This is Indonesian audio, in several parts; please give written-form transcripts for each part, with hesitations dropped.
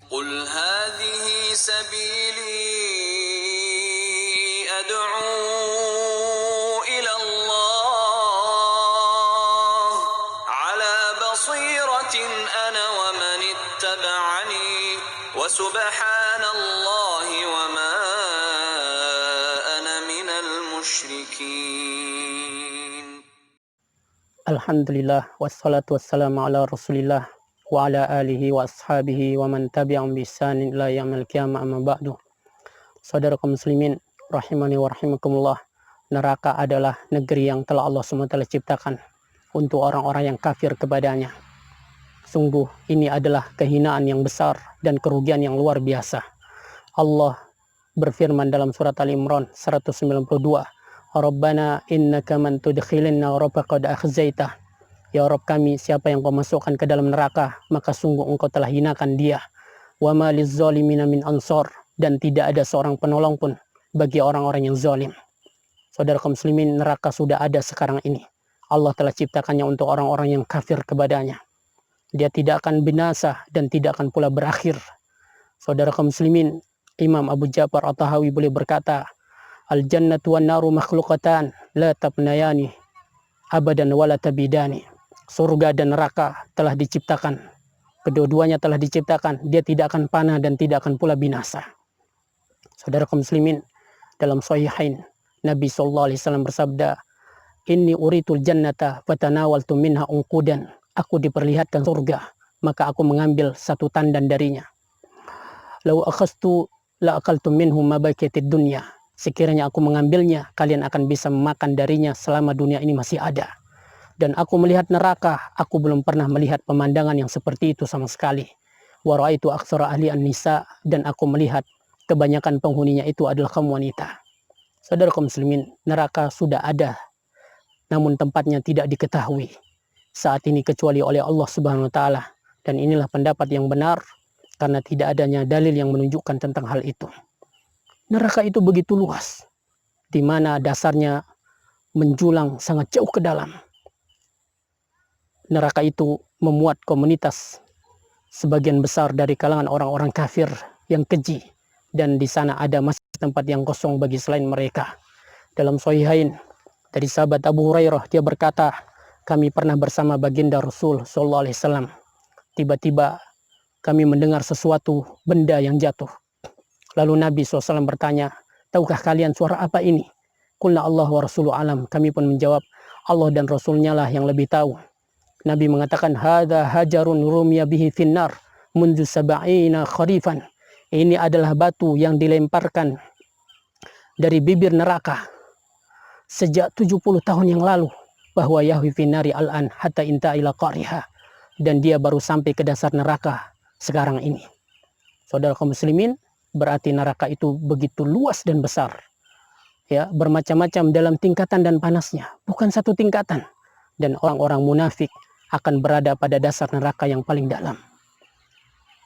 قل هذه سبيلي أدعو إلى الله على بصيرة أنا ومن اتبعني وسبحان الله وما أنا من المشركين. Alhamdulillah wassalatu wassalamu ala Rasulillah wa ala alihi wa ashabihi wa man tabi'ahum bi ihsanin ila yaumil qiyamah, amma ba'du. Saudara kaum muslimin rahimani wa rahimakumullah, neraka adalah negeri yang telah Allah SWT ciptakan untuk orang-orang yang kafir kepadanya. Sungguh ini adalah kehinaan yang besar dan kerugian yang luar biasa. Allah berfirman dalam surat Al-Imran 192, Rabbana innaka man tudkhilin nara faqad akhzaitah. Ya Rabb kami, siapa yang kau masukkan ke dalam neraka, maka sungguh engkau telah hinakan dia. Wa ma lizzalimina min ansar, dan tidak ada seorang penolong pun bagi orang-orang yang zalim. Saudara kaum muslimin, neraka sudah ada sekarang ini. Allah telah ciptakannya untuk orang-orang yang kafir kepadanya. Dia tidak akan binasa dan tidak akan pula berakhir. Saudara kaum muslimin, Imam Abu Ja'far At-Tahawi boleh berkata, Al-jannatu wan naru makhluqatan la tabnayani abadan wala tabidani. Surga dan neraka telah diciptakan. Kedua-duanya telah diciptakan. Dia tidak akan panah dan tidak akan pula binasa. Saudara kaum muslimin, dalam Sahihain Nabi SAW bersabda, Inni uritul jannata fatanawaltu minha unqudan. Aku diperlihatkan surga, maka aku mengambil satu tandan darinya. Lau akhastu la akaltu minhu ma baqiyatid dunya. Sekiranya aku mengambilnya, kalian akan bisa memakan darinya selama dunia ini masih ada. Dan aku melihat neraka, aku belum pernah melihat pemandangan yang seperti itu sama sekali. Wa ra'aitu aktsara ahli an-nisa, dan aku melihat kebanyakan penghuninya itu adalah kaum wanita. Saudara kaum muslimin, neraka sudah ada, namun tempatnya tidak diketahui saat ini kecuali oleh Allah Subhanahu wa taala. Dan inilah pendapat yang benar karena tidak adanya dalil yang menunjukkan tentang hal itu. Neraka itu begitu luas, di mana dasarnya menjulang sangat jauh ke dalam. Neraka itu memuat komunitas sebagian besar dari kalangan orang-orang kafir yang keji, dan di sana ada masih tempat yang kosong bagi selain mereka. Dalam Sahihain dari sahabat Abu Hurairah, dia berkata, kami pernah bersama baginda Rasul SAW. Tiba-tiba kami mendengar sesuatu benda yang jatuh. Lalu Nabi SAW bertanya, tahukah kalian suara apa ini? Qulna Allah wa Rasuluhu alam. Kami pun menjawab, Allah dan Rasulnya lah yang lebih tahu. Nabi mengatakan, hadza hajarun rumiya bihi finnar mundu sab'ina kharifan. Ini adalah batu yang dilemparkan dari bibir neraka sejak 70 tahun yang lalu. Bahwa yahwi finnari al'an hatta inta ila qariha. Dan dia baru sampai ke dasar neraka sekarang ini. Saudara kaum muslimin, berarti neraka itu begitu luas dan besar. Ya, bermacam-macam dalam tingkatan dan panasnya. Bukan satu tingkatan. Dan orang-orang munafik akan berada pada dasar neraka yang paling dalam.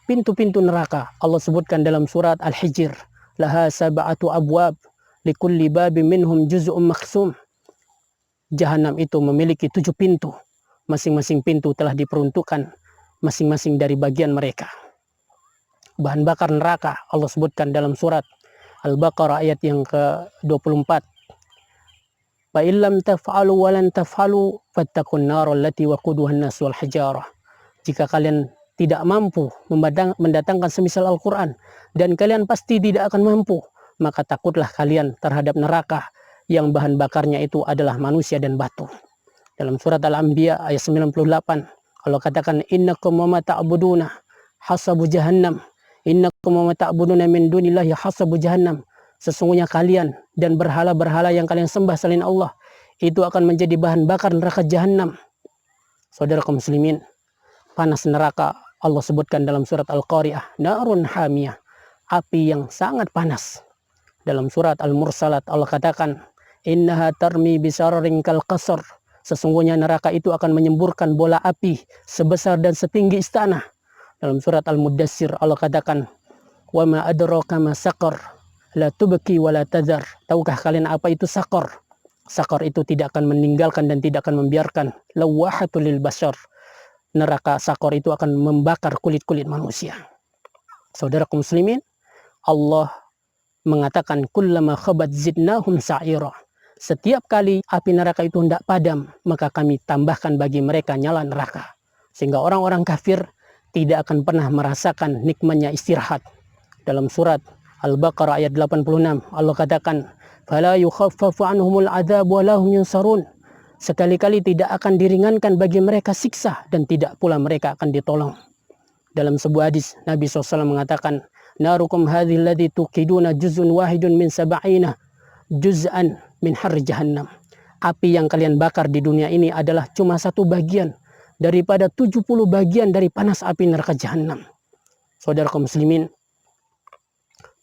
Pintu-pintu neraka Allah sebutkan dalam surat Al-Hijr. Laha sab'atu abwab likulli babin minhum juz'un maksum. Jahanam itu memiliki 7 pintu. Masing-masing pintu telah diperuntukkan masing-masing dari bagian mereka. Bahan bakar neraka Allah sebutkan dalam surat Al-Baqarah ayat yang ke-24. Fa illam taf'alu wa lan taf'alu fattaqun nar allati waquduha an-nas wal hijarah. Jika kalian tidak mampu mendatangkan semisal Al-Qur'an dan kalian pasti tidak akan mampu, maka takutlah kalian terhadap neraka yang bahan bakarnya itu adalah manusia dan batu. Dalam surat Al-Anbiya ayat 98 Allah katakan, innakum wa ma ta'buduna hasabu jahannam. Innakum wa ta'buduna min dunillahi hasabu jahannam. Sesungguhnya kalian dan berhala-berhala yang kalian sembah selain Allah itu akan menjadi bahan bakar neraka jahannam. Saudara kaum muslimin, panas neraka Allah sebutkan dalam surat Al-Qari'ah, narun hamiyah, api yang sangat panas. Dalam surat Al-Mursalat Allah katakan, innaha tarmi bisararin kal qasr. Sesungguhnya neraka itu akan menyemburkan bola api sebesar dan setinggi istana. Dalam surat Al-Muddassir Allah katakan, wa ma adraka ma saqar la tubqi wa la tadhar. Tahukah kalian apa itu saqar? Saqar itu tidak akan meninggalkan dan tidak akan membiarkan. Lawahatul lil bashar. Neraka saqar itu akan membakar kulit-kulit manusia. Saudaraku muslimin, Allah mengatakan kullama khabat zidnahum sa'ira. Setiap kali api neraka itu hendak padam, maka kami tambahkan bagi mereka nyala neraka. Sehingga orang-orang kafir tidak akan pernah merasakan nikmatnya istirahat. Dalam surat Al-Baqarah ayat 86, Allah katakan, "Fala yukhaffafu anhumul adzab wa lahum yunsarun." Sekali-kali tidak akan diringankan bagi mereka siksa dan tidak pula mereka akan ditolong. Dalam sebuah hadis, Nabi SAW mengatakan, "Narukum hadhihi allati tuqiduna juz'un wahidun min sab'ina juz'an min harri jahannam." Api yang kalian bakar di dunia ini adalah cuma satu bagian daripada 70 bagian dari panas api neraka jahannam. Saudara kaum muslimin,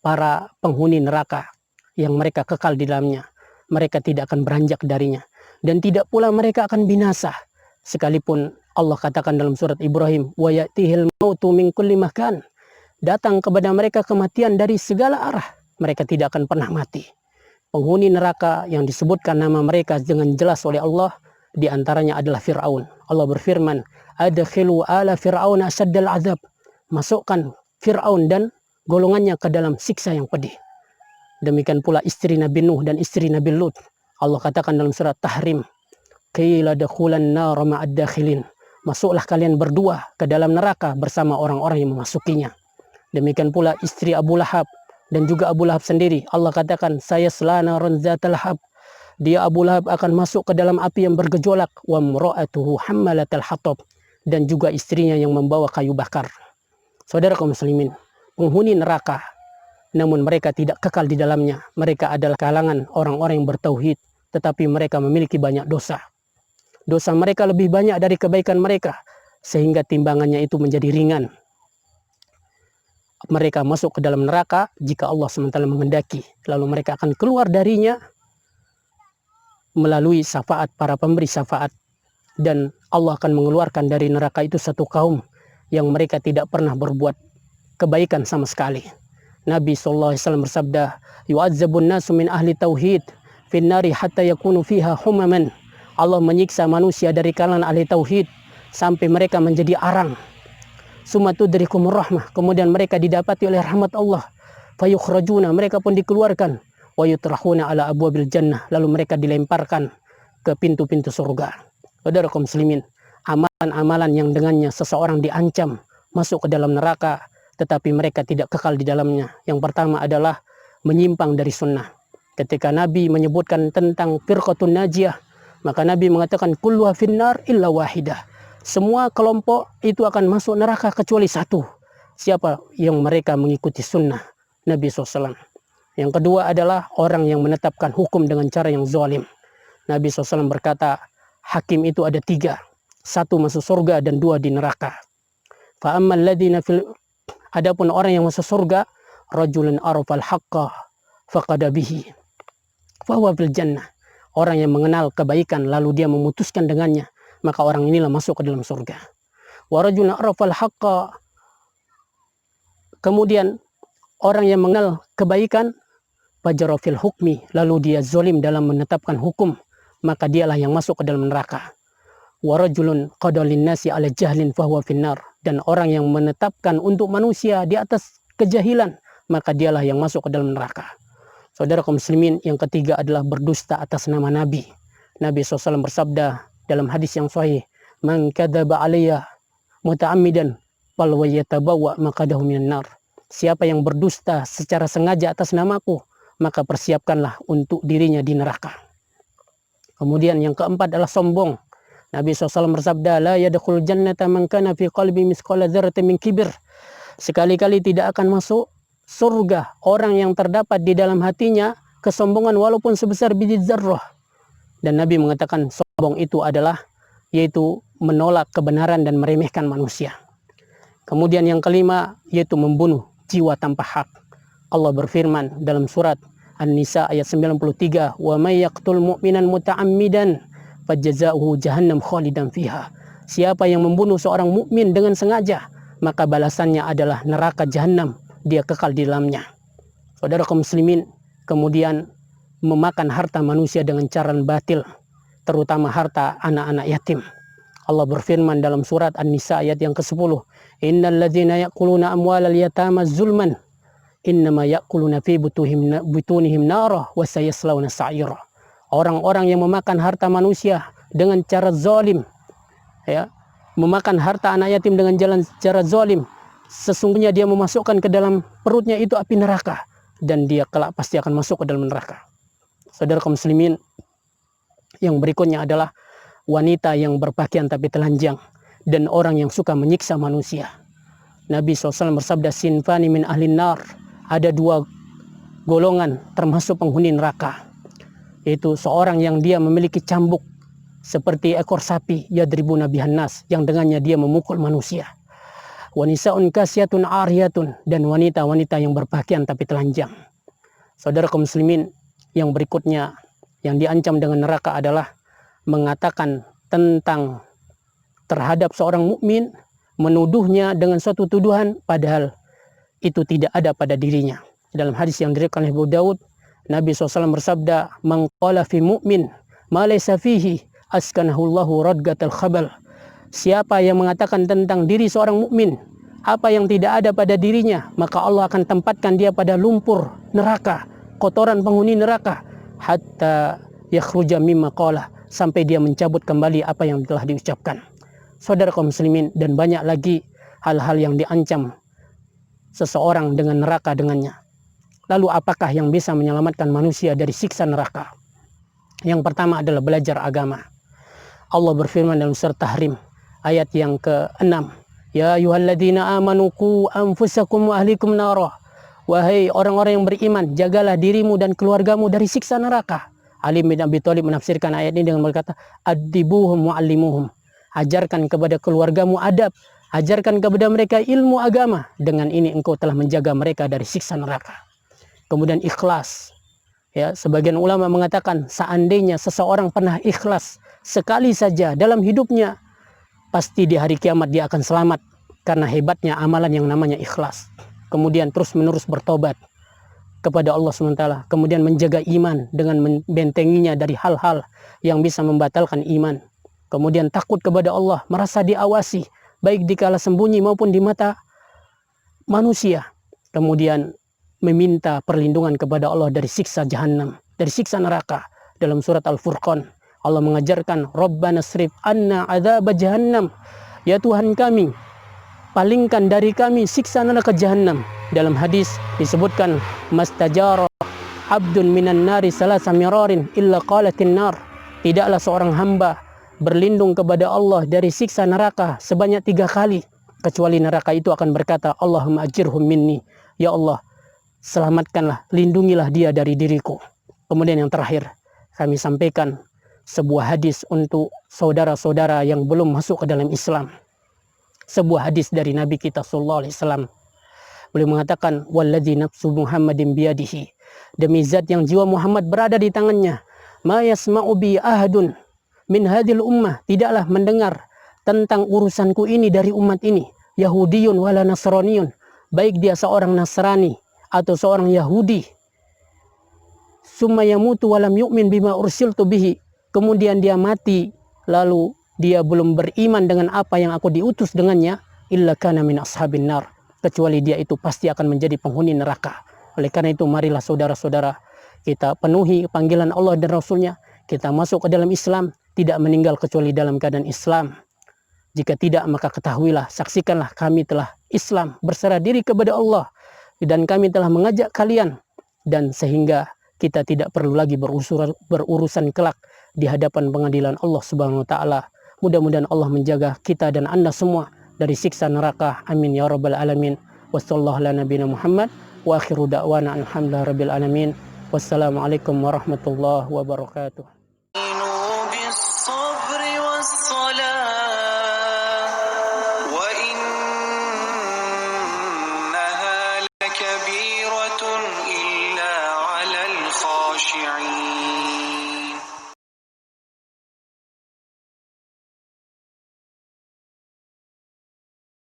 para penghuni neraka yang mereka kekal di dalamnya, mereka tidak akan beranjak darinya dan tidak pula mereka akan binasa. Sekalipun Allah katakan dalam surat Ibrahim, "Wa ya'tihil mautu min kulli makan." Datang kepada mereka kematian dari segala arah, mereka tidak akan pernah mati. Penghuni neraka yang disebutkan nama mereka dengan jelas oleh Allah, di antaranya adalah Fir'aun. Allah berfirman, "Adkhilu ala Fir'aun asyaddal azab." Masukkan Fir'aun dan golongannya ke dalam siksa yang pedih. Demikian pula istri Nabi Nuh dan istri Nabi Lut. Allah katakan dalam surat Tahrim, "Qila dakhulan nar ma'ad dakhilin." Masuklah kalian berdua ke dalam neraka bersama orang-orang yang memasukinya. Demikian pula istri Abu Lahab dan juga Abu Lahab sendiri. Allah katakan, "Sayasla naran zatal lahab." Dia Abu Lahab akan masuk ke dalam api yang bergejolak. Wa imra'atuhu hammalatal hatab. Dan juga istrinya yang membawa kayu bakar. Saudara kaum muslimin, penghuni neraka, namun mereka tidak kekal di dalamnya. Mereka adalah kalangan orang-orang yang bertauhid, tetapi mereka memiliki banyak dosa. Dosa mereka lebih banyak dari kebaikan mereka, sehingga timbangannya itu menjadi ringan. Mereka masuk ke dalam neraka jika Allah SWT menghendaki. Lalu mereka akan keluar darinya melalui syafaat para pemberi syafaat. Dan Allah akan mengeluarkan dari neraka itu satu kaum yang mereka tidak pernah berbuat kebaikan sama sekali. Nabi SAW bersabda, "Yu'adzabun nasu min ahli tauhid fin nari hatta yakunu fiha humaman." Allah menyiksa manusia dari kalangan ahli tauhid sampai mereka menjadi arang. Summa tudrikumur rahmah, kemudian mereka didapati oleh rahmat Allah. Fayukhrajuna, mereka pun dikeluarkan. Wa yutrahuna ala abwabil jannah, lalu mereka dilemparkan ke pintu-pintu surga. Saudara kaum muslimin, amalan-amalan yang dengannya seseorang diancam masuk ke dalam neraka, tetapi mereka tidak kekal di dalamnya. Yang pertama adalah menyimpang dari sunnah. Ketika Nabi menyebutkan tentang firqatun najiyah, maka Nabi mengatakan kulluha finnar illa wahidah. Semua kelompok itu akan masuk neraka kecuali satu. Siapa yang mereka mengikuti sunnah Nabi SAW. Yang kedua adalah orang yang menetapkan hukum dengan cara yang zalim. Nabi SAW berkata, hakim itu ada 3. 1 masuk surga dan 2 di neraka. Fa'ammal ladina fil, adapun orang yang masuk surga, rajulun arafal haqqa faqada bihi fahuwa fil jannah. Orang yang mengenal kebaikan lalu dia memutuskan dengannya, maka orang inilah masuk ke dalam surga. Wa rajulun arafal haqqa, kemudian orang yang mengenal kebaikan, fajara fil hukmi, lalu dia zalim dalam menetapkan hukum, maka dialah yang masuk ke dalam neraka. Wa rajulun qada linnasi ala jahlin fahuwa finnar, dan orang yang menetapkan untuk manusia di atas kejahilan, maka dialah yang masuk ke dalam neraka. Saudara kaum muslimin, yang ketiga adalah berdusta atas nama Nabi. Nabi SAW bersabda dalam hadis yang sahih, "Man kadzaba alayya muta'ammidan fal yatabawa maqadahu minan nar." Siapa yang berdusta secara sengaja atas namaku, maka persiapkanlah untuk dirinya di neraka. Kemudian yang keempat adalah sombong. Nabi SAW bersabda, "La yadkhul jannata man kana fi qalbi misqala dzarratin min kibir." Sekali-kali tidak akan masuk surga orang yang terdapat di dalam hatinya kesombongan walaupun sebesar biji zarrah. Dan Nabi mengatakan sombong itu adalah yaitu menolak kebenaran dan meremehkan manusia. Kemudian yang kelima yaitu membunuh jiwa tanpa hak. Allah berfirman dalam surat An-Nisa ayat 93, "Wa may yaqtul mu'minan muta'ammidan fajazauhu jahannam khalidan fiha." Siapa yang membunuh seorang mukmin dengan sengaja, maka balasannya adalah neraka jahanam, dia kekal di dalamnya. Saudara kaum muslimin, kemudian memakan harta manusia dengan cara batil, terutama harta anak-anak yatim. Allah berfirman dalam surat An-Nisa ayat yang ke-10, Innal ladzina ya'kuluna amwalal yatama zulman innama ya'kuluna fi butunihim nara wa sayaslawna sa'ira. Orang-orang yang memakan harta manusia dengan cara zalim, ya, memakan harta anak yatim dengan cara zalim, sesungguhnya dia memasukkan ke dalam perutnya itu api neraka, dan dia kelak pasti akan masuk ke dalam neraka. Saudara kaum muslimin, yang berikutnya adalah wanita yang berpakaian tapi telanjang dan orang yang suka menyiksa manusia. Nabi SAW bersabda, sinfani min ahlin nar, ada dua golongan termasuk penghuni neraka, yaitu seorang yang dia memiliki cambuk seperti ekor sapi, yadribuna bihan nas, yang dengannya dia memukul manusia. Wanisaun kasiyatun ariyatun, dan wanita-wanita yang berpakaian tapi telanjang. Saudara kaum muslimin, yang berikutnya yang diancam dengan neraka adalah mengatakan tentang terhadap seorang mukmin, menuduhnya dengan suatu tuduhan padahal itu tidak ada pada dirinya. Dalam hadis yang diriwayatkan oleh Abu Daud, Nabi SAW bersabda, "Man qala fi mu'min ma laysa fihi askanahullahu radgatal khabal." Siapa yang mengatakan tentang diri seorang mukmin apa yang tidak ada pada dirinya, maka Allah akan tempatkan dia pada lumpur neraka, kotoran penghuni neraka, hatta yakhruja mimma qala, sampai dia mencabut kembali apa yang telah diucapkan. Saudara kaum muslimin, dan banyak lagi hal-hal yang diancam seseorang dengan neraka dengannya. Lalu apakah yang bisa menyelamatkan manusia dari siksa neraka? Yang pertama adalah belajar agama. Allah berfirman dalam surat Tahrim ayat yang ke-6, ya ayyuhalladzina amanu qu anfusakum wa ahlikum nara. Wahai orang-orang yang beriman, jagalah dirimu dan keluargamu dari siksa neraka. Ali bin Abi Thalib menafsirkan ayat ini dengan berkata, adibuhum wa'allimuhum. Ajarkan kepada keluargamu adab, ajarkan kepada mereka ilmu agama. Dengan ini engkau telah menjaga mereka dari siksa neraka. Kemudian ikhlas. Ya, sebagian ulama mengatakan seandainya seseorang pernah ikhlas sekali saja dalam hidupnya, pasti di hari kiamat dia akan selamat karena hebatnya amalan yang namanya ikhlas. Kemudian terus menerus bertobat kepada Allah SWT, kemudian menjaga iman dengan membentenginya dari hal-hal yang bisa membatalkan iman. Kemudian takut kepada Allah, merasa diawasi baik di kala sembunyi maupun di mata manusia. Kemudian meminta perlindungan kepada Allah dari siksa jahannam, dari siksa neraka. Dalam surat Al-Furqan Allah mengajarkan, Rabbana srif anna adzab jahannam, ya Tuhan kami, palingkan dari kami siksa neraka jahannam. Dalam hadis disebutkan, mastajara abdun minan nari salasa mirarin illa qalatin nar, tidaklah seorang hamba berlindung kepada Allah dari siksa neraka sebanyak 3 kali, kecuali neraka itu akan berkata, Allahumma ajirhum minni, ya Allah selamatkanlah, lindungilah dia dari diriku. Kemudian yang terakhir kami sampaikan sebuah hadis untuk saudara-saudara yang belum masuk ke dalam Islam. Sebuah hadis dari Nabi kita sallallahu alaihi wasallam. Beliau mengatakan, walladzi nafsu Muhammadin biyadihi, demi zat yang jiwa Muhammad berada di tangannya, ma yasma'u bi ahadun min hadhil ummah, tidaklah mendengar tentang urusanku ini dari umat ini, Yahudiyun wala Nasraniyun, baik dia seorang Nasrani atau seorang Yahudi, summa yamutu walam yu'min bima ursiltu bihi, kemudian dia mati lalu dia belum beriman dengan apa yang aku diutus dengannya, illa kana min ashabin nar, kecuali dia itu pasti akan menjadi penghuni neraka. Oleh karena itu marilah saudara-saudara kita penuhi panggilan Allah dan Rasulnya, kita masuk ke dalam Islam, tidak meninggal kecuali dalam keadaan Islam. Jika tidak, maka ketahuilah, saksikanlah kami telah Islam, berserah diri kepada Allah, dan kami telah mengajak kalian, dan sehingga kita tidak perlu lagi berurusan kelak di hadapan pengadilan Allah Subhanahu wa taala. Mudah-mudahan Allah menjaga kita dan Anda semua dari siksa neraka. Amin ya rabbal alamin. Wassallallahu ala nabiyina Muhammad wa akhiru da'wana alhamdulillahi rabbil alamin. Wassalamualaikum warahmatullahi wabarakatuh. بالصبر والصلاة وإنها لكبيرة إلا على الخاشعين